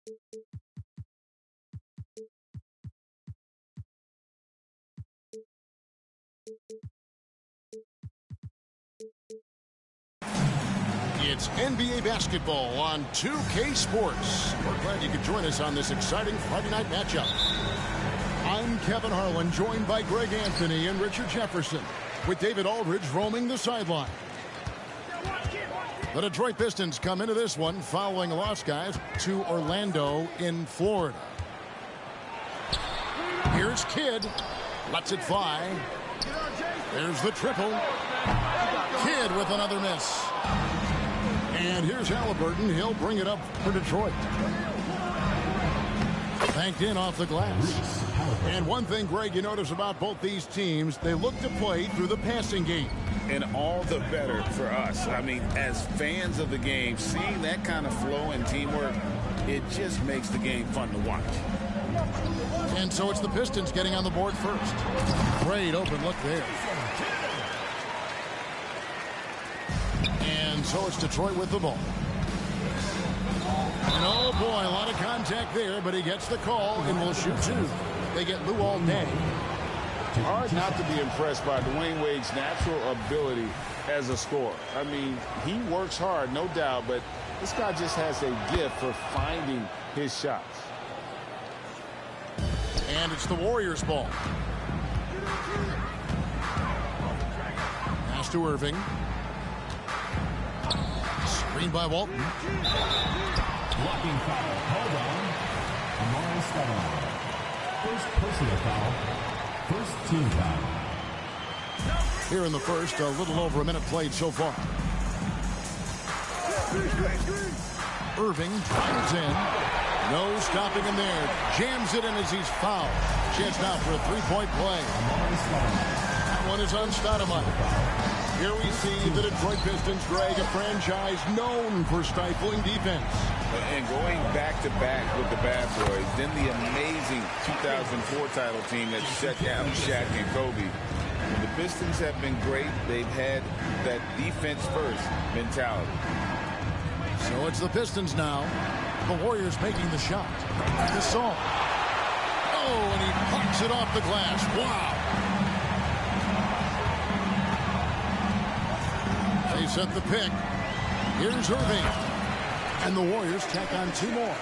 It's NBA basketball on 2K Sports. We're glad you could join us on this exciting Friday night matchup. I'm Kevin Harlan, joined by Greg Anthony and Richard Jefferson, with David Aldridge roaming the sideline. The Detroit Pistons come into this one following a loss, guys, to Orlando in Florida. Here's Kidd. Lets it fly. There's the triple. Kidd with another miss. And here's Halliburton. He'll bring it up for Detroit. Banked in off the glass. And one thing, Greg, you notice about both these teams, they look to play through the passing game. And all the better for us. I mean, as fans of the game, seeing that kind of flow and teamwork, it just makes the game fun to watch. And so it's the Pistons getting on the board first. Great open look there. And so it's Detroit with the ball. And oh boy, a lot of contact there, but he gets the call and will shoot two. They get Lou all day. Hard not to be impressed by Dwayne Wade's natural ability as a scorer. I mean, he works hard, no doubt, but this guy just has a gift for finding his shots. And it's the Warriors' ball. Pass to Irving. Screen by Walton. Blocking foul. Hold on. Amari Stoudemire. First personal foul. First team foul. Here in the first, a little over a minute played so far. Irving drives in. No stopping him there. Jams it in as he's fouled. Chance now for a three-point play. That one is on Stoudemire. Here we see the Detroit Pistons, Greg, a franchise known for stifling defense. And going back-to-back with the bad boys, then the amazing 2004 title team that shut down Shaq and Kobe. When the Pistons have been great, they've had that defense-first mentality. So it's the Pistons now. The Warriors making the shot. Gasol. Oh, and he knocks it off the glass. Wow. They set the pick. Here's Irving. And the Warriors tack on two more.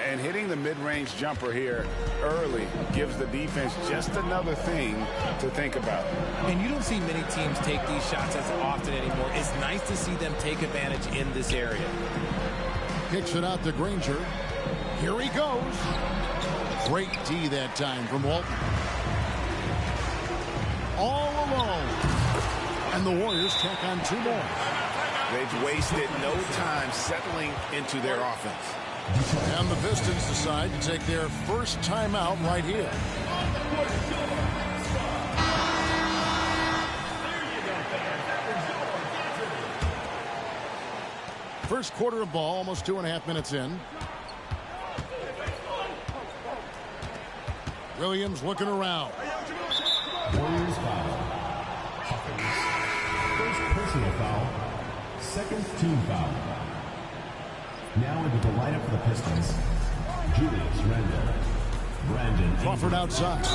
And hitting the mid-range jumper here early gives the defense just another thing to think about. And you don't see many teams take these shots as often anymore. It's nice to see them take advantage in this area. Kicks it out to Granger. Here he goes. Great D that time from Walton. All alone. And the Warriors tack on two more. They've wasted no time settling into their offense. And the Pistons decide to take their first timeout right here. First quarter of ball, almost 2.5 minutes in. Williams looking around. Warriors foul. First personal foul. Second team foul. Now into the lineup for the Pistons. Julius Randle. Brandon Crawford outside.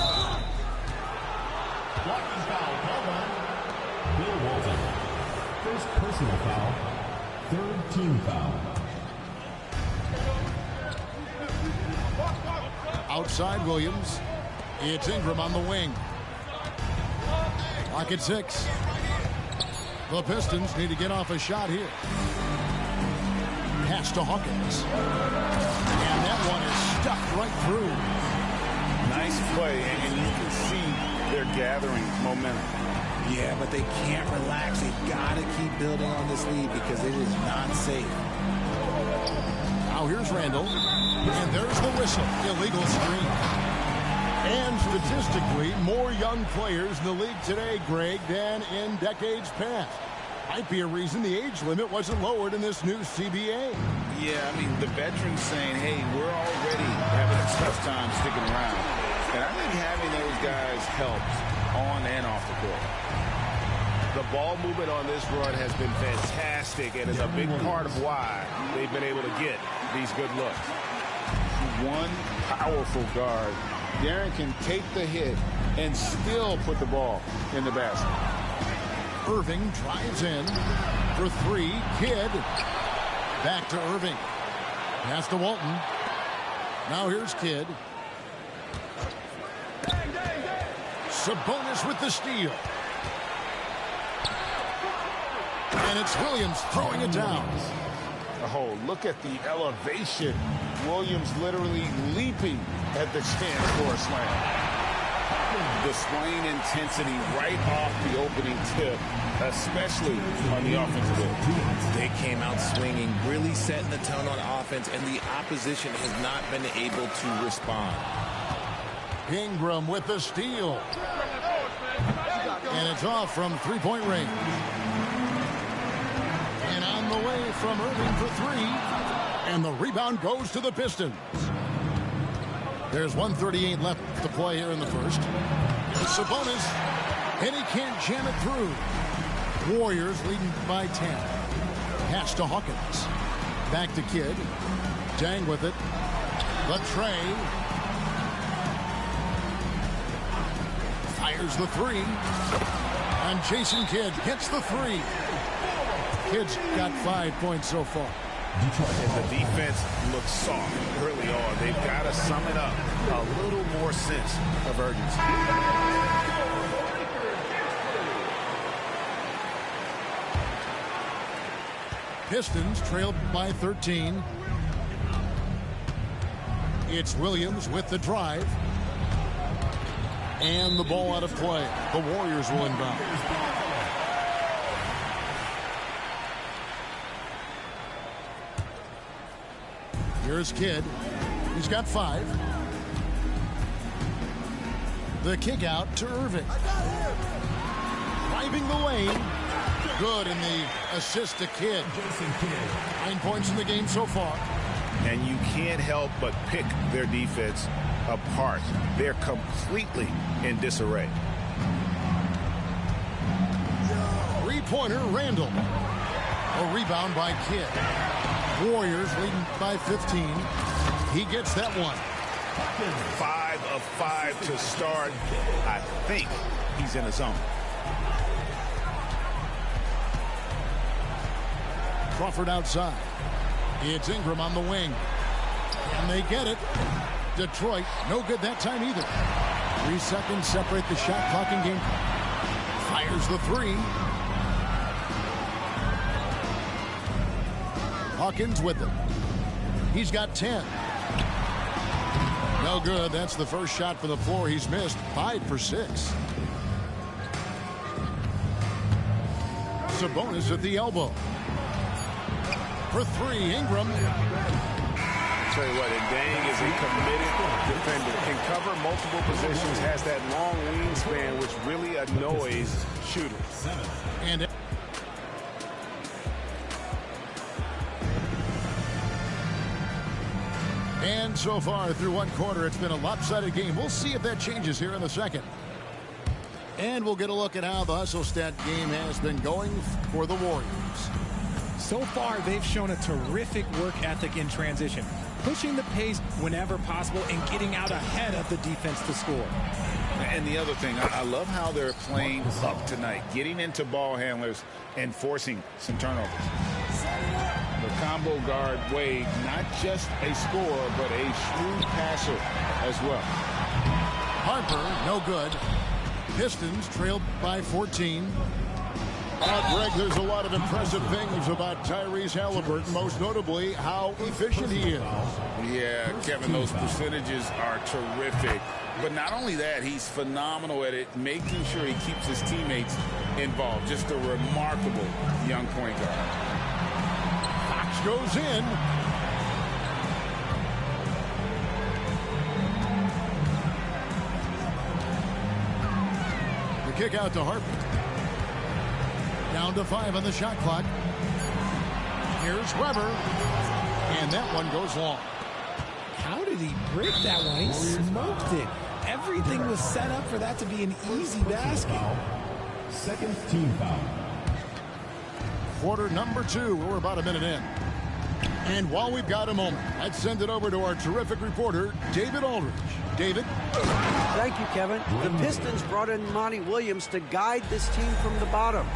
Blocking foul. Called on. Bill Walton. First personal foul. Third team foul. Outside Williams. It's Ingram on the wing. Clock at 6. The Pistons need to get off a shot here. Pass to Hawkins. And that one is stuffed right through. Nice play, and you can see they're gathering momentum. Yeah, but they can't relax. They've got to keep building on this lead because it is not safe. Now here's Randall. And there's the whistle. Illegal screen. And statistically, more young players in the league today, Greg, than in decades past. Might be a reason the age limit wasn't lowered in this new CBA. Yeah, I mean, the veterans saying, hey, we're already having a tough time sticking around. And I think having those guys helps on and off the court. The ball movement on this run has been fantastic and is a big part of why they've been able to get these good looks. one powerful guard. Darren can take the hit and still put the ball in the basket. Irving drives in for three. Kidd. Back to Irving. Pass to Walton. Now here's Kidd. Sabonis with the steal. And it's Williams throwing it down. Oh, look at the elevation. Williams literally leaping at the chance for a slam. Displaying intensity right off the opening tip, especially on the offensive end. They came out swinging, really setting the tone on offense, and the opposition has not been able to respond. Ingram with the steal. And it's off from three-point range. And on the way from Irving for three. And the rebound goes to the Pistons. There's 1:38 left to play here in the first. Sabonis, and he can't jam it through. Warriors leading by 10. Pass to Hawkins. Back to Kidd. Dang with it. Latrey. Fires the three. And Jason Kidd hits the three. Kidd's got 5 points so far. And the defense looks soft early on. They've got to sum it up. A little more sense of urgency. Pistons trailed by 13. It's Williams with the drive. And the ball out of play. The Warriors will inbound. Here's Kidd. He's got 5. The kick out to Irving. Driving the lane. Good in the assist to Kidd. 9 points in the game so far. And you can't help but pick their defense apart. They're completely in disarray. Three-pointer, Randall. A rebound by Kidd. Warriors leading by 15. He gets that one. 5 of 5 to start. I think he's in a zone. Crawford outside. It's Ingram on the wing. And they get it. Detroit, no good that time either. 3 seconds separate the shot clock and game. Fires the three. Hawkins with it. He's got 10. No good. That's the first shot for the floor he's missed. 5 for 6. Sabonis at the elbow. For 3, Ingram. Tell you what, Dang is a committed defender. Can cover multiple positions, has that long wingspan, which really annoys shooters. And so far through one quarter, it's been a lopsided game. We'll see if that changes here in the second. And we'll get a look at how the hustle stat game has been going for the Warriors. So far, they've shown a terrific work ethic in transition, pushing the pace whenever possible and getting out ahead of the defense to score. And the other thing, I love how they're playing up tonight, getting into ball handlers and forcing some turnovers. The combo guard Wade, not just a scorer, but a shrewd passer as well. Harper, no good. Pistons trailed by 14. Greg, there's a lot of impressive things about Tyrese Halliburton, most notably how efficient he is. Yeah, Kevin, those percentages are terrific. But not only that, he's phenomenal at it, making sure he keeps his teammates involved. Just a remarkable young point guard. Fox goes in. The kick out to Harper. Down to 5 on the shot clock. Here's Weber. And that one goes long. How did he break that one? He smoked it. Everything was set up for that to be an easy basket. Second team foul. Quarter number 2. We're about a minute in. And while we've got a moment, let's send it over to our terrific reporter, David Aldridge. David? Thank you, Kevin. The Pistons brought in Monty Williams to guide this team from the bottom.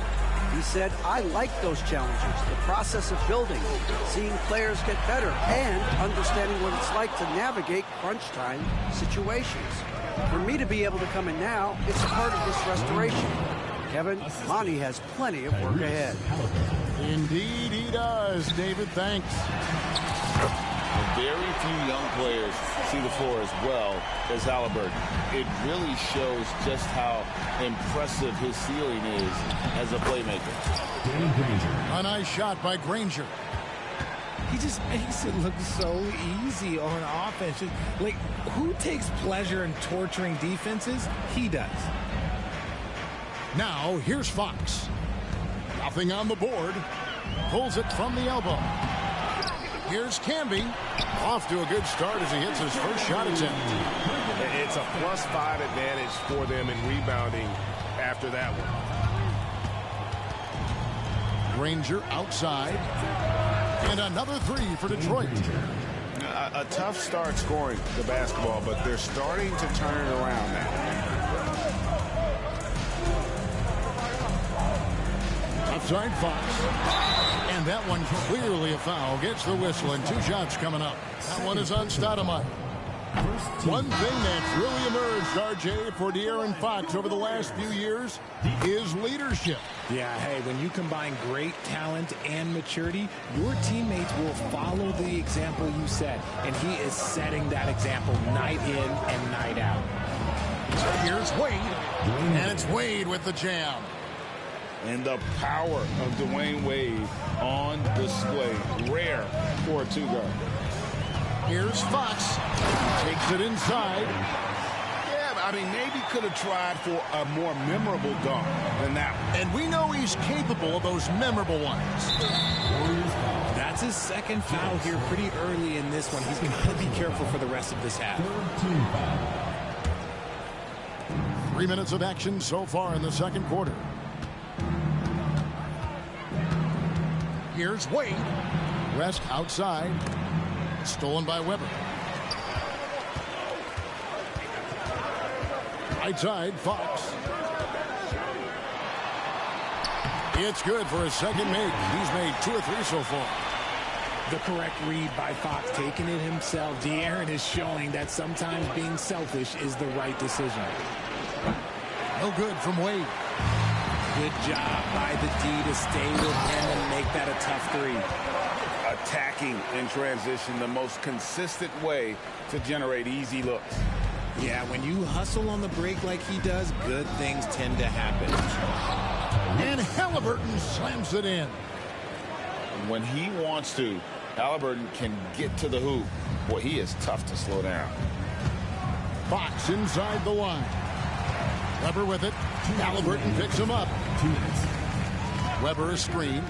He said, I like those challenges, the process of building, seeing players get better, and understanding what it's like to navigate crunch time situations. For me to be able to come in now, it's part of this restoration. Kevin, Monty has plenty of work ahead. Indeed he does, David. Thanks. Very few young players see the floor as well as Halliburton. It really shows just how impressive his ceiling is as a playmaker. A nice shot by Granger. He just makes it look so easy on offense. Like, who takes pleasure in torturing defenses? He does. Now, here's Fox. Nothing on the board. Pulls it from the elbow. Here's Camby. Off to a good start as he hits his first shot attempt. It's a +5 advantage for them in rebounding after that one. Granger outside. And another three for Detroit. A tough start scoring the basketball, but they're starting to turn it around now. Outside Fox. And that one clearly a foul. Gets the whistle and 2 shots coming up. That one is on Stoudemire. One thing that's really emerged, RJ, for De'Aaron Fox over the last few years is leadership. Yeah, hey, when you combine great talent and maturity, your teammates will follow the example you set. And he is setting that example night in and night out. So here's Wade. And it's Wade with the jam. And the power of Dwayne Wade on display. Rare for a 2-guard. Here's Fox. Takes it inside. Yeah, I mean, maybe could have tried for a more memorable dunk than that one. And we know he's capable of those memorable ones. That's his second foul here pretty early in this one. He's going to be careful for the rest of this half. 3 minutes of action so far in the second quarter. Here's Wade. West outside. Stolen by Weber. Right side, Fox. It's good for his second make. He's made 2 or 3 so far. The correct read by Fox, taking it himself. De'Aaron is showing that sometimes being selfish is the right decision. No good from Wade. Good job by the D to stay with him and make that a tough 3. Attacking in transition, the most consistent way to generate easy looks. Yeah, when you hustle on the break like he does, good things tend to happen. And Halliburton slams it in. When he wants to, Halliburton can get to the hoop. Boy, he is tough to slow down. Fox inside the line. Weber with it. Halliburton picks him up. Weber a screen.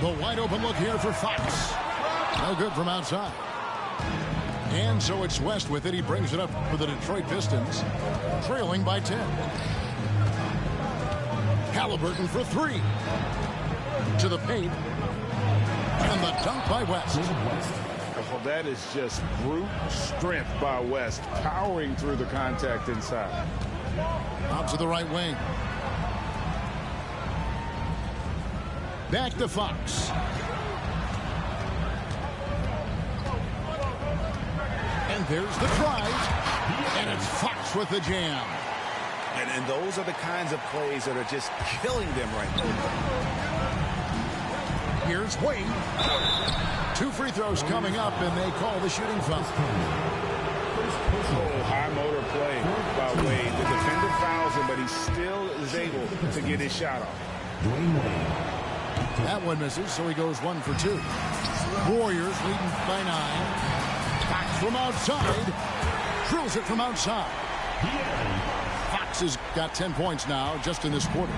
The wide open look here for Fox. No good from outside. And so it's West with it. He brings it up for the Detroit Pistons, trailing by 10. Halliburton for 3. To the paint. And the dunk by West. Oh, that is just brute strength by West, powering through the contact inside. Out to the right wing. Back to Fox. And there's the drive. And it's Fox with the jam. And those are the kinds of plays that are just killing them right now. Here's Wade. 2 free throws coming up, and they call the shooting foul. Oh, high motor play by Wade. The defender fouls him, but he still is able to get his shot off. That one misses, so he goes 1 for 2. Warriors leading by 9. Fox from outside. Drills it from outside. Fox has got 10 points now just in this quarter.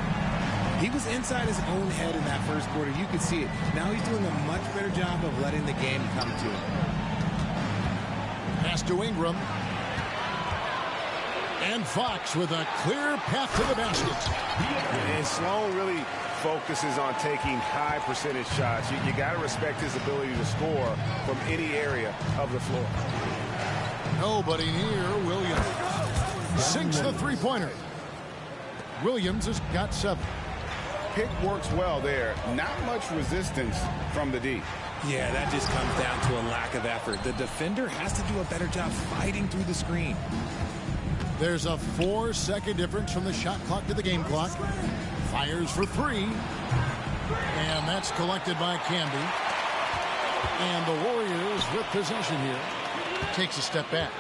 He was inside his own head in that first quarter. You could see it. Now he's doing a much better job of letting the game come to him. Pass to Ingram. And Fox with a clear path to the basket. And Sloan really focuses on taking high percentage shots. You got to respect his ability to score from any area of the floor. Nobody near Williams. Sinks the three-pointer. Williams has got 7. Pick works well there. Not much resistance from the D. Yeah, that just comes down to a lack of effort. The defender has to do a better job fighting through the screen. There's a 4-second difference from the shot clock to the game clock. Fires for 3. And that's collected by Camby. And the Warriors with possession here. Takes a step back.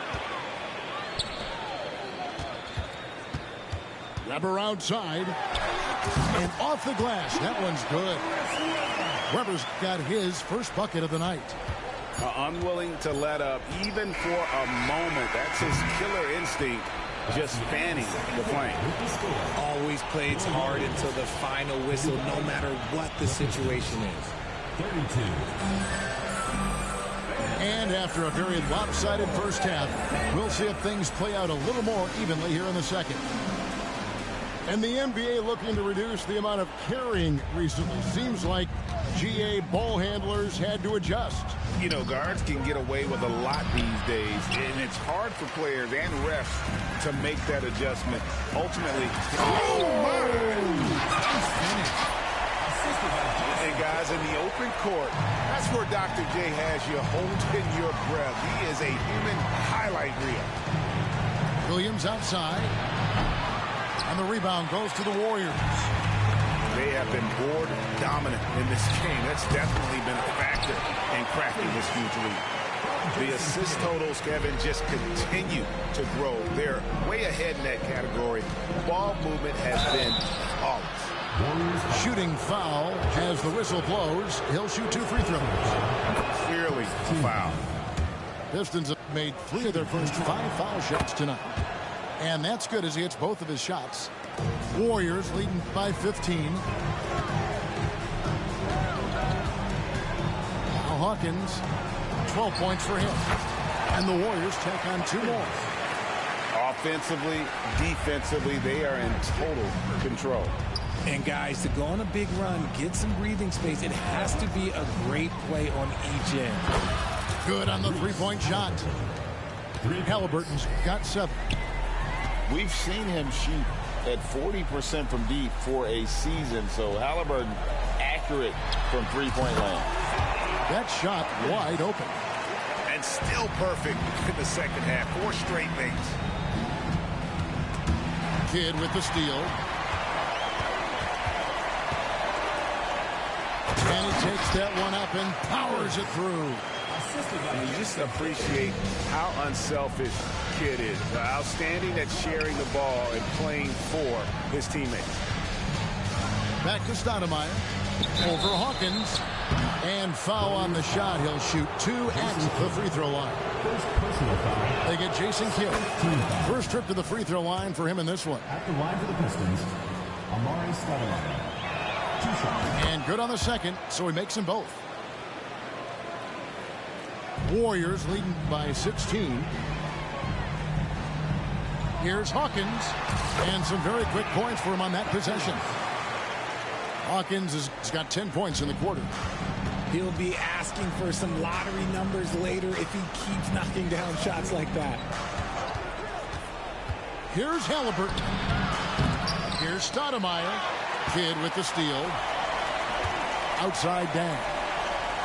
Weber outside. And off the glass. That one's good. Weber's got his first bucket of the night. Unwilling to let up even for a moment. That's his killer instinct. Just fanning the flame. Always plays hard until the final whistle, no matter what the situation is. 32. And after a very lopsided first half, we'll see if things play out a little more evenly here in the second. And the NBA looking to reduce the amount of carrying recently. Seems like GA ball handlers had to adjust. You know, guards can get away with a lot these days, and it's hard for players and refs to make that adjustment. Ultimately, and guys, in the open court, that's where Dr. J has you holding your breath. He is a human highlight reel. Williams outside. And the rebound goes to the Warriors. They have been board dominant in this game. That's definitely been a factor in cracking this huge lead. The assist totals, Kevin, just continue to grow. They're way ahead in that category. Ball movement has been flawless. Shooting foul as the whistle blows. He'll shoot 2 free throws. Clearly a foul. Pistons have made 3 of their first 5 foul shots tonight. And that's good as he hits both of his shots. Warriors leading by 15. Now Hawkins, 12 points for him. And the Warriors tack on 2 more. Offensively, defensively, they are in total control. And guys, to go on a big run, get some breathing space, it has to be a great play on each end. Good on the 3-point shot. Halliburton's got 7. We've seen him shoot at 40% from deep for a season, so Halliburton accurate from 3-point land. That shot wide open. And still perfect in the second half. 4 straight makes. Kidd with the steal. And he takes that one up and powers it through. And you just appreciate how unselfish Kidd is. Outstanding at sharing the ball and playing for his teammates. Back to Stoudemire. Over Hawkins. And foul on the shot. He'll shoot 2 at the free throw line. They get Jason Kidd. First trip to the free throw line for him in this one. At the line for the Pistons, Amari Stoudemire. 2 shots. And good on the second, so he makes them both. Warriors leading by 16. Here's Hawkins. And some very quick points for him on that possession. Hawkins has got 10 points in the quarter. He'll be asking for some lottery numbers later if he keeps knocking down shots like that. Here's Halliburton. Here's Stoudemire. Kidd with the steal. Outside down.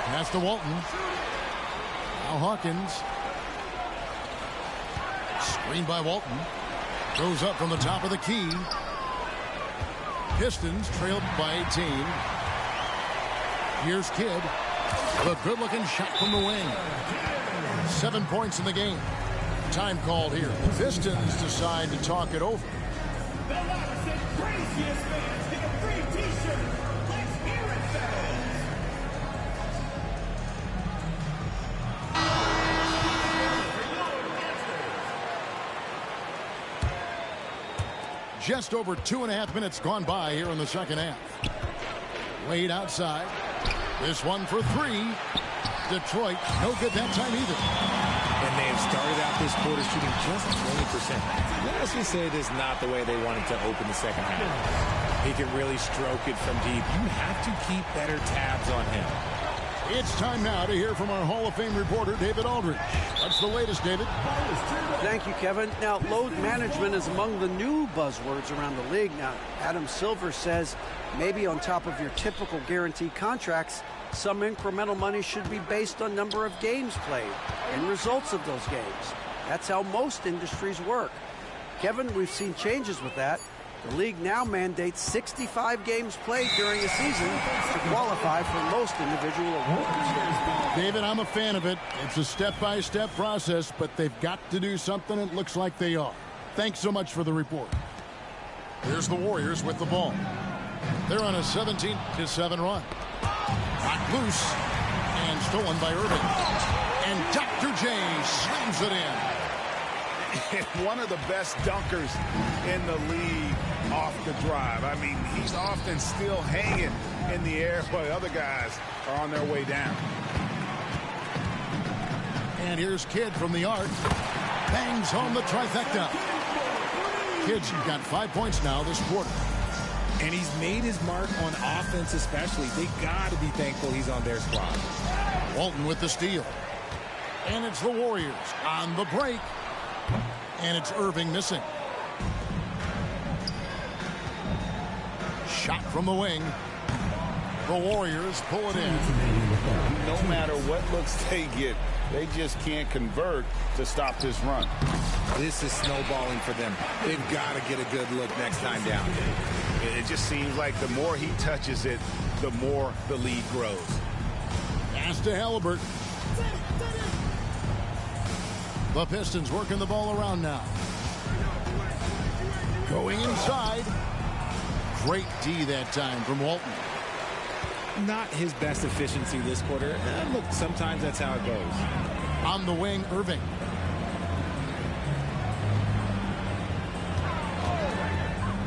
Pass to Walton. Now Hawkins. Screen by Walton. Goes up from the top of the key. Pistons trailed by 18. Here's Kidd. A good-looking shot from the wing. 7 points in the game. Time called here. Pistons decide to talk it over. Just over 2.5 minutes gone by here in the second half. Wade outside. This one for 3. Detroit, no good that time either. And they have started out this quarter shooting just 20%. Let's just say it is not the way they wanted to open the second half. He can really stroke it from deep. You have to keep better tabs on him. It's time now to hear from our Hall of Fame reporter, David Aldridge. What's the latest, David? Thank you, Kevin. Now, load management is among the new buzzwords around the league. Now, Adam Silver says maybe on top of your typical guaranteed contracts, some incremental money should be based on number of games played and results of those games. That's how most industries work. Kevin, we've seen changes with that. The league now mandates 65 games played during a season to qualify for most individual awards. David, I'm a fan of it. It's a step-by-step process, but they've got to do something. It looks like they are. Thanks so much for the report. Here's the Warriors with the ball. They're on a 17-7 run. Knocked loose and stolen by Irving. And Dr. J slams it in. One of the best dunkers in the league off the drive. I mean, he's often still hanging in the air while other guys are on their way down. And here's Kidd from the arc. Bangs home the trifecta. Kidd's got 5 points now this quarter. And he's made his mark on offense especially. They got to be thankful he's on their squad. Walton with the steal. And it's the Warriors on the break. And it's Irving missing. Shot from the wing. The Warriors pull it in. No matter what looks they get, they just can't convert to stop this run. This is snowballing for them. They've got to get a good look next time down. It just seems like the more he touches it, the more the lead grows. Pass to Halliburton. The Pistons working the ball around now. Going inside. Great D that time from Walton. Not his best efficiency this quarter. Look, sometimes that's how it goes. On the wing, Irving.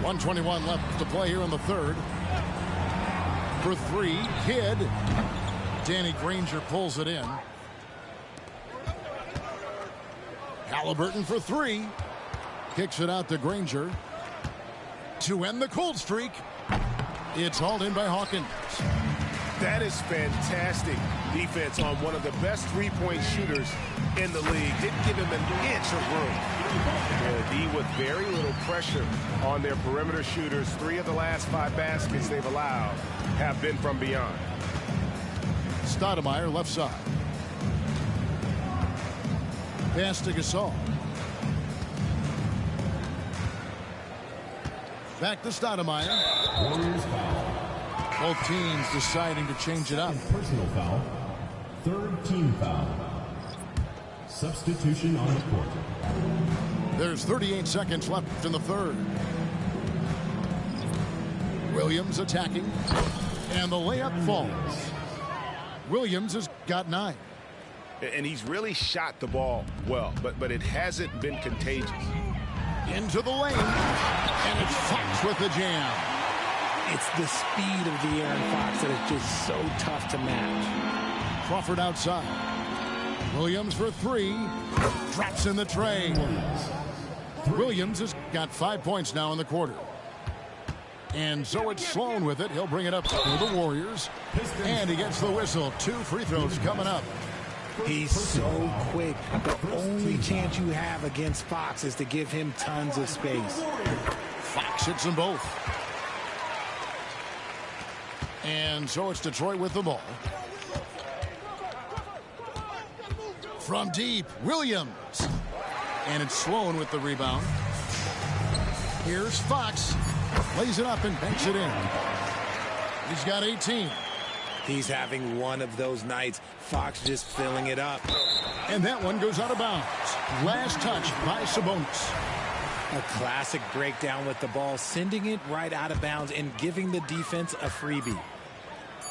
.121 left to play here in the third. For three, Kidd. Danny Granger pulls it in. Halliburton for three. Kicks it out to Granger. To end the cold streak. It's hauled in by Hawkins. That is fantastic defense on one of the best three-point shooters in the league. Didn't give him an inch of room. D with very little pressure on their perimeter shooters. 3 of the last 5 baskets they've allowed have been from beyond. Stoudemire left side. Pass to Gasol. Back to Stoudemire. Warriors foul. Both teams deciding to change it up. Personal foul. Third team foul. Substitution on the court. There's 38 seconds left in the third. Williams attacking. And the layup falls. Williams has got 9. And he's really shot the ball well, but it hasn't been contagious. Into the lane. And it's Fox with the jam. It's the speed of the Aaron Fox that is just so tough to match. Crawford outside. Williams for 3. Drops in the tray. Williams has got 5 points now in the quarter. And so it's Sloan with it. He'll bring it up to the Warriors. And he gets the whistle. 2 free throws coming up. He's so quick. The only chance you have against Fox is to give him tons of space. Fox hits them both. And so it's Detroit with the ball. From deep, Williams. And it's Sloan with the rebound. Here's Fox. Lays it up and banks it in. He's got 18. He's having one of those nights. Fox just filling it up. And that one goes out of bounds. Last touch by Sabonis. A classic breakdown with the ball, sending it right out of bounds and giving the defense a freebie.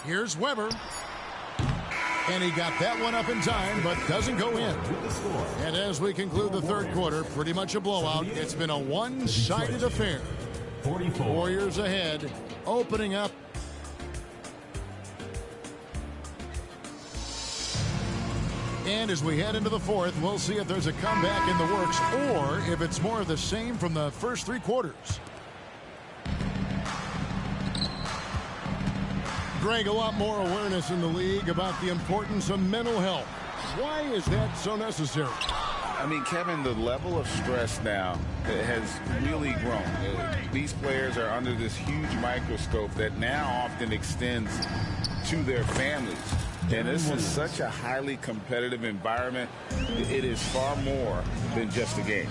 Here's Weber. And he got that one up in time, but doesn't go in. And as we conclude the third quarter, pretty much a blowout. It's been a one-sided affair. 44. Warriors ahead, opening up. And as we head into the fourth, we'll see if there's a comeback in the works or if it's more of the same from the first 3 quarters. Greg, a lot more awareness in the league about the importance of mental health. Why is that so necessary? I mean, Kevin, the level of stress now has really grown. These players are under this huge microscope that now often extends to their families. And this is such a highly competitive environment. It is far more than just a game.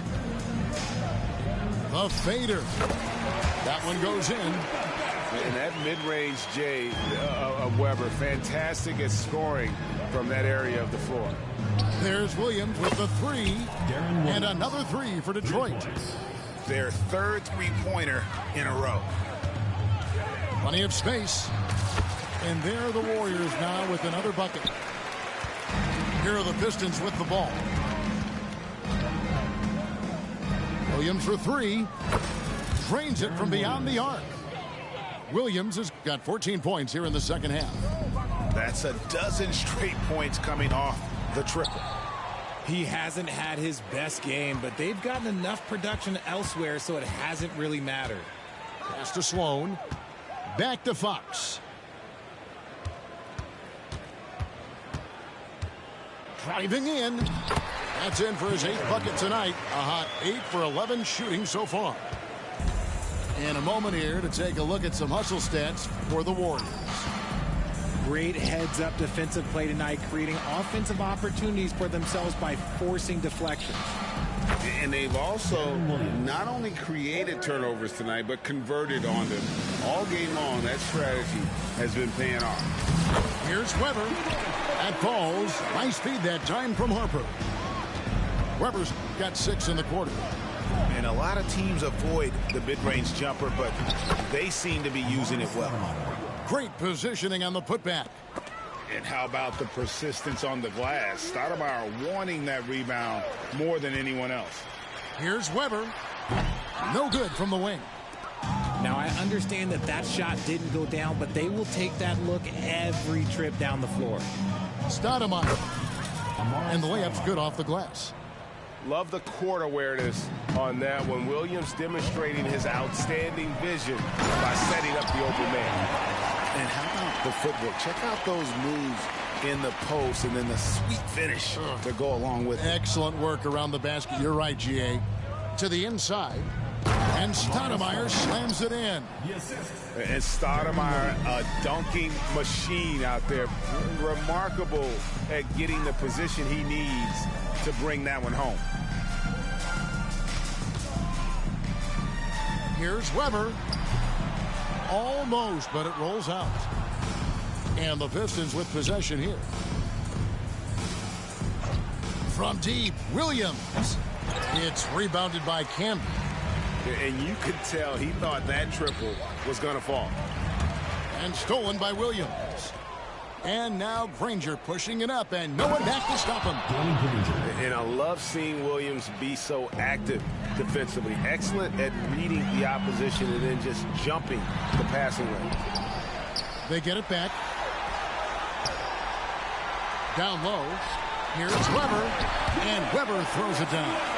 The fader. That one goes in. And that mid-range J of Weber, fantastic at scoring from that area of the floor. There's Williams with the three, and another three for Detroit. Their third three-pointer in a row. Plenty of space. And there are the Warriors now with another bucket. Here are the Pistons with the ball. Williams for three. Drains it from beyond the arc. Williams has got 14 points here in the second half. That's a dozen straight points coming off the triple. He hasn't had his best game, but they've gotten enough production elsewhere, so it hasn't really mattered. Pass to Sloan. Back to Fox. Driving in. That's in for his 8th bucket tonight. A hot 8 for 11 shooting so far. In a moment here to take a look at some hustle stats for the Warriors. Great heads-up defensive play tonight, creating offensive opportunities for themselves by forcing deflections. And they've also not only created turnovers tonight, but converted on them. All game long, that strategy has been paying off. Here's Weber. That falls. Nice feed that time from Harper. Weber's got 6 in the quarter. And a lot of teams avoid the mid-range jumper, but they seem to be using it well. Great positioning on the putback. And how about the persistence on the glass? Stoudemire wanting that rebound more than anyone else. Here's Weber. No good from the wing. Now, I understand that shot didn't go down, but they will take that look every trip down the floor. Stoudemire. And the layup's good off the glass. Love the court awareness on that one. Williams demonstrating his outstanding vision by setting up the open man. And how about the footwork? Check out those moves in the post and then the sweet finish to go along with it. Excellent work around the basket. You're right, GA. To the inside. And Stoudemire slams it in. And Stoudemire, a dunking machine out there. Remarkable at getting the position he needs to bring that one home. Here's Weber. Almost, but it rolls out. And the Pistons with possession here. From deep, Williams. It's rebounded by Kemp. And you could tell he thought that triple was going to fall. And stolen by Williams. And now Granger pushing it up, and no one back to stop him. And I love seeing Williams be so active defensively. Excellent at reading the opposition and then just jumping the passing lane. They get it back. Down low. Here's Weber. And Weber throws it down.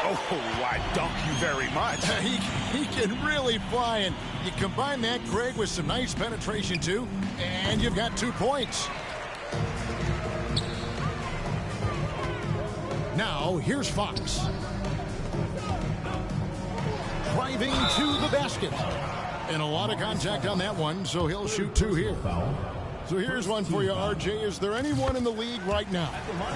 Oh, I dunk you very much. He can really fly, and you combine that, Greg, with some nice penetration, too, and you've got 2 points. Now, here's Fox. Driving to the basket. And a lot of contact on that one, so he'll shoot 2 here. So here's one for you, RJ. Is there anyone in the league right now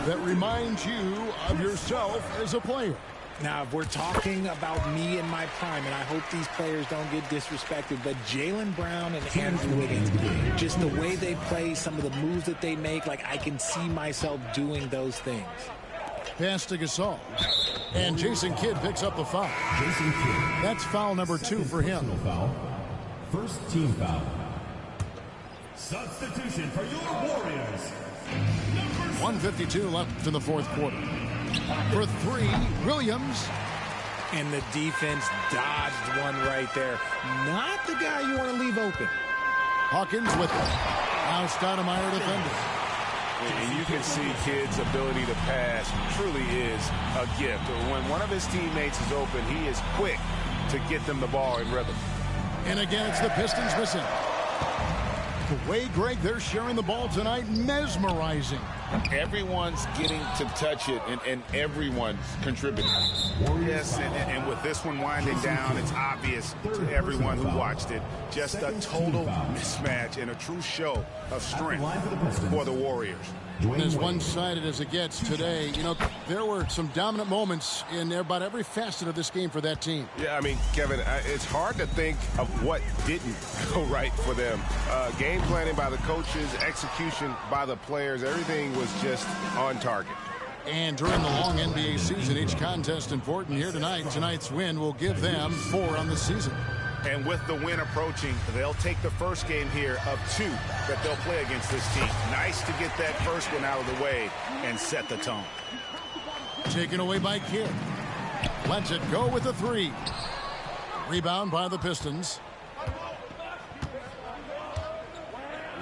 that reminds you of yourself as a player? Now, if we're talking about me in my prime, and I hope these players don't get disrespected, but Jaylen Brown and Andrew Wiggins, just the way they play, some of the moves that they make, like I can see myself doing those things. Pass to Gasol. And Jason Kidd picks up the foul. Jason Kidd. That's foul number 2 for him. Foul. First team foul. Substitution for your Warriors. 1:52 left in the 4th quarter. For 3, Williams. And the defense dodged one right there. Not the guy you want to leave open. Hawkins with it. Now Stoudemire defending. And you can see Kidd's ability to pass truly is a gift. When one of his teammates is open, he is quick to get them the ball in rhythm. And again, it's the Pistons missing. The way, Greg, they're sharing the ball tonight, mesmerizing. Everyone's getting to touch it, and everyone's contributing. Yes, and with this one winding down, it's obvious to everyone who watched it. Just a total mismatch and a true show of strength for the Warriors. As one-sided as it gets today, you know, there were some dominant moments in about every facet of this game for that team. Yeah, I mean, Kevin, it's hard to think of what didn't go right for them. Game planning by the coaches, execution by the players, everything was just on target. And during the long NBA season, each contest important here tonight. Tonight's win will give them 4 on the season. And with the win approaching, they'll take the first game here of 2 that they'll play against this team. Nice to get that first one out of the way and set the tone. Taken away by Kidd. Lets it go with a 3. Rebound by the Pistons.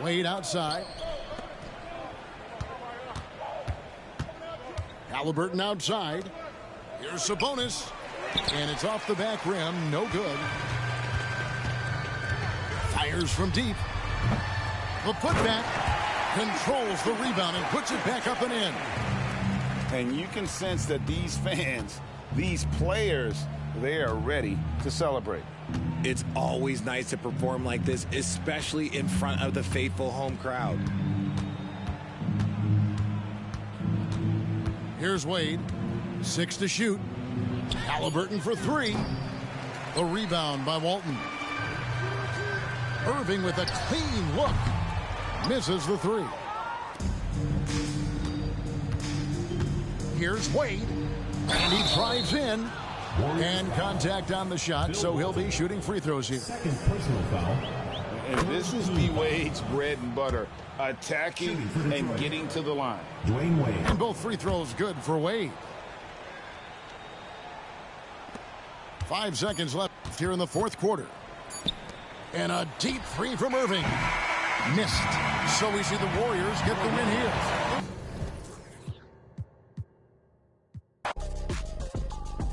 Wade outside. Halliburton outside. Here's Sabonis. And it's off the back rim. No good. Fires from deep. The putback controls the rebound and puts it back up and in. And you can sense that these fans, these players, they are ready to celebrate. It's always nice to perform like this, especially in front of the faithful home crowd. Here's Wade. 6 to shoot. Halliburton for 3. The rebound by Walton. Irving with a clean look. Misses the 3. Here's Wade. And he drives in. And contact on the shot, so he'll be shooting free throws here. Second personal foul. And this is B. Wade's bread and butter. Attacking and getting to the line. Dwayne Wade. And both free throws good for Wade. 5 seconds left here in the fourth quarter. And a deep 3 from Irving. Missed. So we see the Warriors get the win here.